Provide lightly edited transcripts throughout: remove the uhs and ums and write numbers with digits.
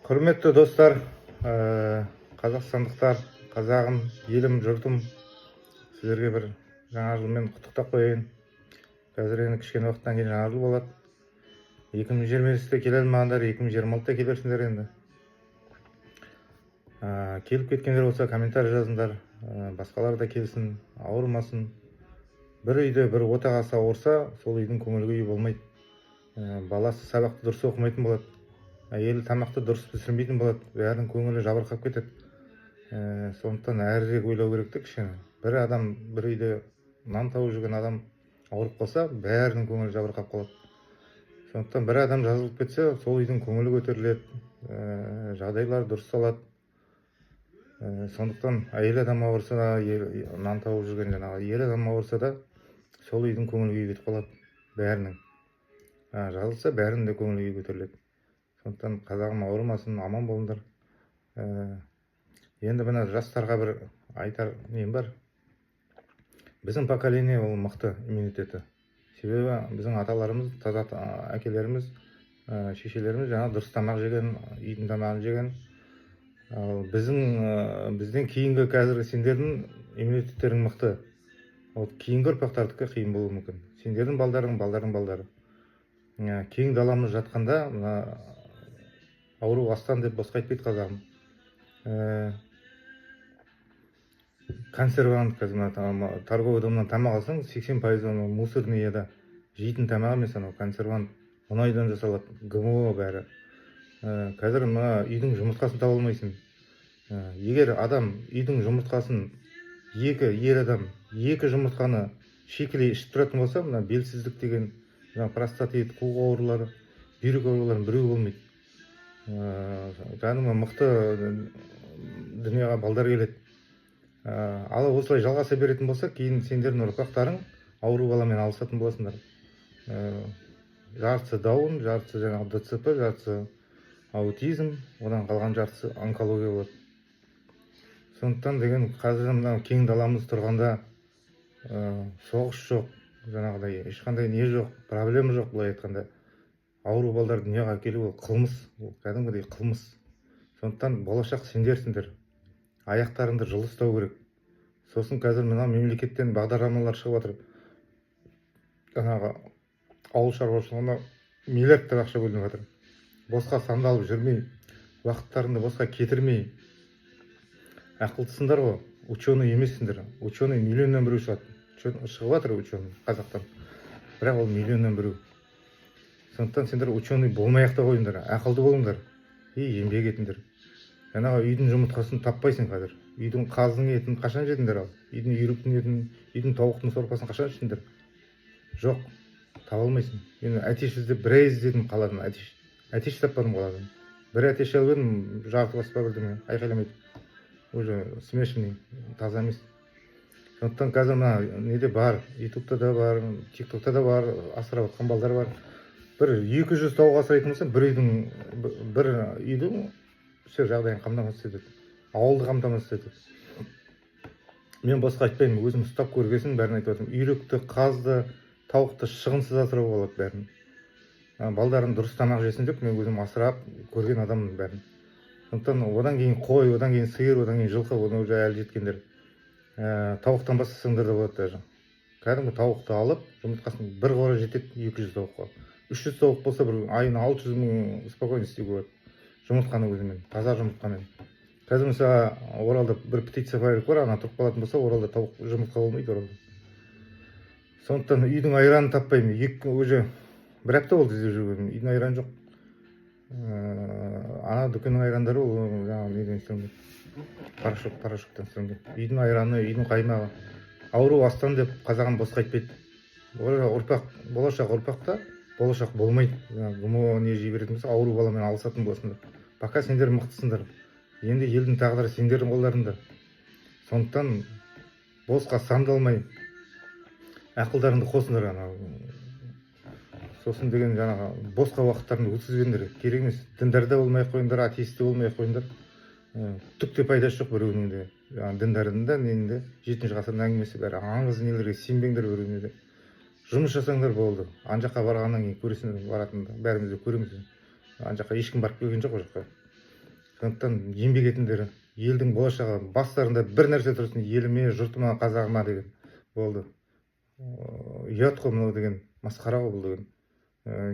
Құрметті достар, қазақстандықтар, қазағым, елім, жұртым, сіздерге бір жаңа жылмен құттықтап қояйын. Қазір енді кішкене уақыттан кейін жаңа жыл болады. 2025-те келе алмағандар 2026-та келерсіңдер енді. Келіп кеткендер болса комментарий жазыңдар, басқалар да келсін, ауырмасын. Бір үйде бір отағасы ауырса, сол үйдің көңіл-күйі болмайды. Баласы сабақты дұрыс оқымайтын болады. Әйелі тамақты дұрыс пісірмейтін болады, бәрінің көңілі жабырқап кетеді. Сондықтан әрірек ойлау керек те кішкене. Бір адам бір үйде нан тауып жүрген адам ауырып қалса, бәрінің көңілі жабырқап қалады. Сондықтан бір адам жазылып кетсе, сол үйдің көңілі көтеріледі, жағдайлар дұрысталады. Сондықтан әйел адам ауырса да, нан тауып жүрген жаңағы ер адам ауырса да, сол үйдің көңіл күйі кетіп қалады, бәрінің. Жазылса, бәрінің де көңіл күйі көтеріледі. Сондықтан қазағым ауырмасын, аман болыңдар. Енді мына жастарға бір айтар нем бар. Біздің поколение ол мықты иммунитеті. Себебі біздің аталарымыз, әкелеріміз, шешелеріміз жаңа дұрыс тамақ жеген, үйдің тамағын жеген. Бізден кейінгі қазіргі сендердің иммунитеттерің мықты. Кейінгі ұрпақтардікі қиын болуы мүмкін. Сендердің балдардың балдары. Кең даламыз жатқанда, ауру астан деп босқа айтпайды қазағым. Консервант, торговый домнан тамақ алсаң, 80% мусорныйда жейтін тамақ емес, консервант, мұнайдан жасалады, ГМО бәрі. Қазір үйдің жұмыртқасын таба алмайсың. Егер адам үйдің жұмыртқасын, ер адам екі жұмыртқаны шикілей ішіп тұратын болса, белсіздік деген, простатит, қуық аурулары, бүйрек ауруларын біреу болмайды. Кәдімгі мықты дүнияға балдар келеді. Ал осылай жалғаса беретін болса, кейін сендердің ұрпақтарың ауру баламен алысатын боласыңдар. Жартысы даун, жартысы жаңағы ДЦП, жартысы аутизм, одан қалған жартысы онкология болады. Сондықтан деген қазір кең даламыз тұрғанда соғыс жоқ, жаңағыдай ешқандай не жоқ, проблема жоқ, былай айтқанда. Ауру балдар дүнияға келу ол қылмыс, ол кәдімгідей қылмыс. Сондықтан болашақ сендерсіңдер. Аяқтарыңды жылы ұстау керек. Сосын қазір мемлекеттен бағдарламалар шығып жатыр. Жаңағы ауыл шаруашылығына миллиардтар ақша бөлініп жатыр. Босқа сандалып жүрмей, уақыттарыңды босқа кетірмей. Ақылдысыңдар ғой, ученый емессіңдер. Ученый миллионнан біреу шығады. Шығып жатыр ученый қазақтан. Бірақ ол миллионнан біреу. Сондықтан сендер ученый болмай-ақ та қойыңдар, ақылды болыңдар, еңбек етіңдер. Жаңағы үйдің жұмыртқасын таппайсың қазір. Үйдің қаздың етін қашан жедіңдер ал? Үйдің үйректің етін, үйдің тауықтың сорпасын қашан іштіңдер? Жоқ, таба алмайсың. Мен әтеш іздеп бір іздедім қаладан, әтеш таппадым қаладан. Бір әтеш алып едім, жарты баспа бірдеңе, айқайламайды. Уже смешанный, таза емес. Сондықтан қазір неде бар, ютубта да бар, тиктокта да бар, асырап отқан балдар бар. Бір 200 тауық асырайтын болса, бір үйдің все жағдайын қамтамасыз етеді. Ауылды қамтамасыз етеді. Мен босқа айтпаймын, өзім ұстап көргесін бәрін айтып отырмын. Үйректі, қазды, тауықты шығынсыз асырауға болады бәрін. Балдарын дұрыс тамақ жесін деп мен өзім асырап көрген адаммын бәрін. Сондықтан одан кейін қой, одан кейін сиыр, одан кейін жылқы, оны уже әлі жеткендер. Тауықтан бастасаңдар да болады даже. Кәдімгі тауықты алып, жұмыртқасын бір қора жетеді 200 тауыққа. 300 тауық болса, бір айына 600 мың спокойно істеуге болады. Жұмыртқаны өзімен, таза жұмыртқамен. Қазір mesela Оралда бір птица фабрик бар, ана тұрып қалатын болса, Оралда тауық жұмыртқа болмайды Оралда. Сондықтан үйдің айранын таппаймын. Уже бір апта болды іздеп жүргенім. Үйдің айраны жоқ. Ана дүкеннің айрандары ол жаңағы неден істелген. Порошоктан істелген. Үйдің айраны, үйдің қаймағы. Ауру астан деп қазағым босқа айтпайды. Болашақ ұрпақта болашақ болмайды. ГМО не жей беретін болса, ауру баламен алысатын боласыңдар. Пока сендер мықтысыңдар. Енді елдің тағдыры сендердің қолдарыңда. Сондықтан босқа сандалмай ақылдарыңды қосыңдар. Сосын деген жаңағы босқа уақыттарыңды өткізбеңдер. Керек емес. Діндарда болмай қойыңдар, атеисті болмай қойыңдар. Түк те пайдасы жоқ біреуінің де. Діндардың да, ненің де 7-ші ғасырдың әңгімесі бәрі. Аңыз нелерге сенбеңдер біреуіне де. Жұмыс жасаңдар болды. Ан жаққа барғаннан кейін көресіңдер, баратынды. Бәріміз де көреміз. Ан жаққа ешкім барып келген жоқ, о жаққа. сондықтан еңбек етіңдер. Елдің болашағы бастарында бір нәрсе тұрсын: еліме, жұртыма, қазағыма деген. Болды. Ұят қой мынау деген, масқара ғой бұл деген.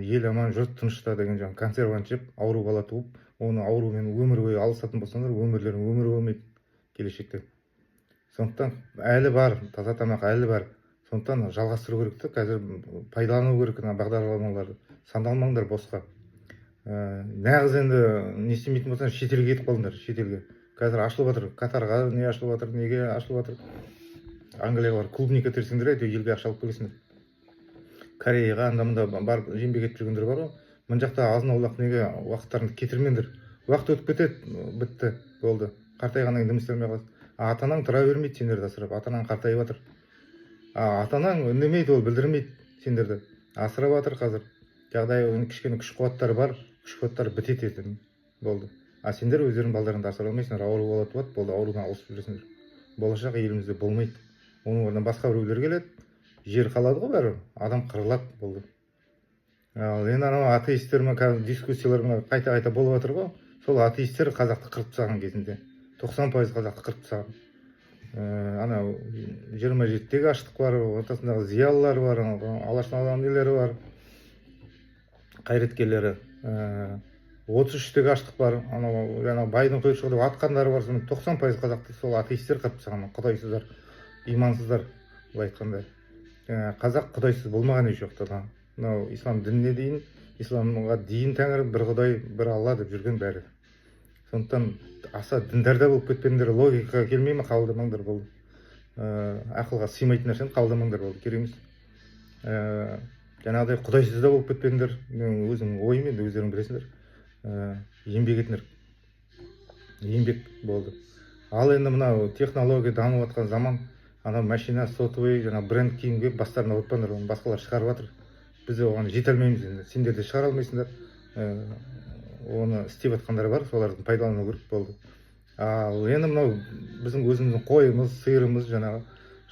Ел аман, жұрт тынышта деген жаңағы консервант жеп, ауру бала туып, оны аурумен өмір бойы алысатын болсаңдар, өмірлерің өмір болмайды келешекте. Сондықтан әлі бар, таза тамақ әлі бар. Сондықтан жалғастыру керек те, қазір пайдалану керек бағдарламаларды. Сандалмаңдар босқа. Нағыз енді не істемейтін болсаң, шетелге кетіп қалыңдар, шетелге. Қазір ашылып жатыр, Катарға не ашылып жатыр, неге ашылып жатыр? Англияға бар, клубника терсеңдер, әйтеуір елге ақша алып келесіңдер. Кореяға анда-мында барып еңбек етіп жүргендер бар ғой. Мына жақта азын-аулақ неге уақыттарыңды кетірмеңдер. Уақыт өтіп кетеді, бітті, болды. Қартайғаннан кейін дым істемей қаласың. Ата-анаң тұра бермейді сендерді асырап, ата-анаң қартайып жатыр. Ата-анаң үндемейді, ол білдірмейді сендерді. Асырап жатыр қазір. Жағдайы кішкене күш-қуаттары бар, күш-қуаттары бітеді, болды. Сендер өздерің балдарыңды асыра алмайсыңдар, ауру бала туады, болды, аурудан ауысып жүресіңдер. Болашақ елімізде болмайды. Оның орнына басқа біреулер келеді, жер қалады ғой бәрі, адам қырылады, болды. Енді анау атеисттер дискуссиялар қайта-қайта болып жатыр ғой. Сол атеисттер қазақты қырып тастаған кезінде. 90% қазақты қырып тастаған. Анау 27-тегі аштық бар, ортасындағы зиялылар бар, алаштың нелері бар, қайраткерлері. 33-тегі аштық бар, анау байдың құйыршығы деп атқандары бар. 90% қазақты сол атеисттер қырып тастаған, құдайсыздар, имансыздар, былай айтқанда. Қазақ құдайсыз болмаған еш уақытта. Мынау ислам дініне дейін, исламға дейін тәңір бір құдай, бір алла деп жүрген бәрі. Сондықтан аса діндарда болып кетпеңдер, логикаға келмей ме, қабылдамаңдар, болды. Ақылға сыймайтын нәрсені қабылдамаңдар, болды, керек емес. Жаңағыдай құдайсызда болып кетпеңдер. Мен өзім ойым, енді өздерің білесіңдер. Еңбек етіңдер. Еңбек, болды. Ал енді мынау технология дамып жатқан заман, ана машина, сотовый, жаңа бренд киімге бастарына отпаңдар, оны басқалар шығарып жатыр. Біз оған жете алмаймыз енді. Сендер де шығара алмайсыңдар. Оны істеп жатқандар бар, соларды пайдалану керек, болды. Ал енді мынау біздің өзіміздің қойымыз, сиырымыз, жаңағы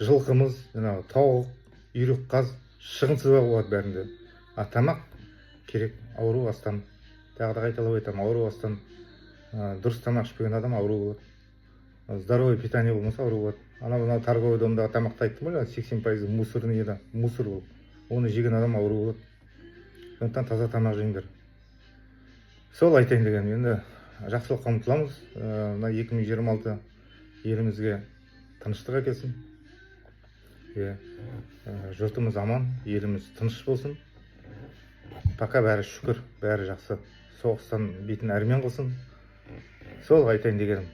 жылқымыз, жаңағы тауық, үйрек, қаз шығынсыз болады бәрінде. Тамақ керек, ауру астан. Тағы да қайталап айтамын, ауру астан. Дұрыс тамақ ішпеген адам ауру болады. Здоровый питание болмаса ауру болады. Анау торговый домдағы тамақты айттым ғой, 80% мусорный еді, мусор ол. Оны жеген адам ауру болады. Сондықтан таза тамақ жеңдер. Сол айтайын деген, енді жақсылыққа ұмтыламыз. 2026 елімізге тыныштық әкелсін. Жұртымыз аман, еліміз тыныш болсын. Пока бәрі шүкір, бәрі жақсы. Соғыстан бетін әрмен қылсын. Сол айтайын дегенім.